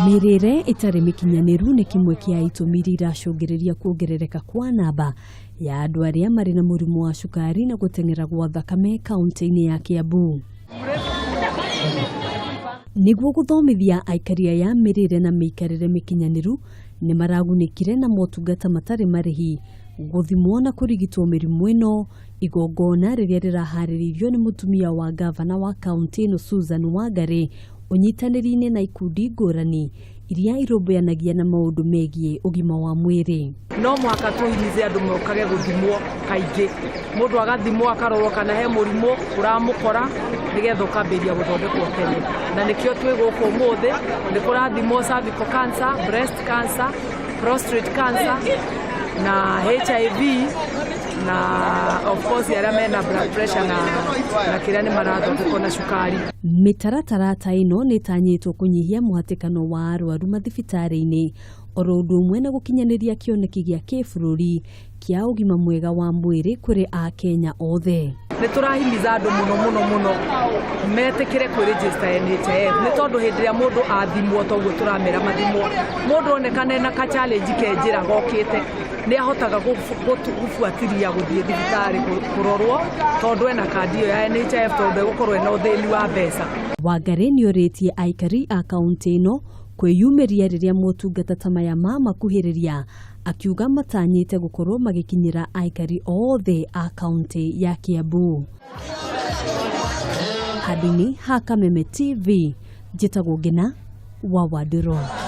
Mirire itari mikinyaniru ni kimwe kia itũmi iracũngĩrĩria kuongerereka kwa namba ya andu aria mari na murimu wa cukari na gutengera gwa thakame kaunti-ini ya Kiambu. Niguo guthomithia aikari ya mirire na miikarire mikinyaniru ni maragunikire na motungata matari marihi guthimwo na kurigitwo mirimu ino igongona riria rirahaririirio ni mutumia wa ngavana wa kaunti-ini Susan Wangari unyitanĩri-inĩ na ikundi ngurani iria irũmbũyanagia na maũndũ megiĩ ũgima wa mwĩrĩ. No mwaka tũhimize andũ mokage gũthimwo kaingĩ. Mũndũ agathimwo akarorwo kana he mũrimũ ũramũkora nĩgetha ũkambĩrĩria gũthondekwo tene. Na nĩkĩo twĩ gũkũ ũmũthĩ nĩ kũrathimwo cervical cancer, breast cancer, prostate cancer na HIV na of course yara mena blood pressure na kĩrĩa nĩ marathondekwo na cukari. Mitaratara ta ĩno nĩ tanyĩtwo kũnyihia mũhatĩkano wa arwaru mathibitari-ini oro ũndũ ũmwe na gũkinyanĩria kĩoneki gĩa kĩbũrũri kĩa ũgima mwega wa mwĩrĩ kũrĩ Akenya othe. Nĩ tũrahimiza andũ mũno metĩkĩre kwĩregister NHIF nĩ tondũ hĩndĩ ĩrĩa mũndũ athimwo toguo tũramera mathimwo. Mũndũ onekane na ka challenge kenjĩra gokĩte nĩ ahotaga gũbuatĩria gũthiĩ thibitarĩ kũrorwo tondũ ena kandi ĩyo ya NHIF tondũ egũkorwo ena ũthĩni wa mbeca. Wangari nĩ orĩtie aikari a kaunti ĩno kwĩyumĩria rĩrĩa motungata ta maya makuhĩrĩria, akiuga matanyĩte gũkorwo magĩkinyĩra aikari othe a kaunti ya Kiambu. Handũ-inĩ ha Kameme TV, njĩtagwo Ngina wa Wandĩro.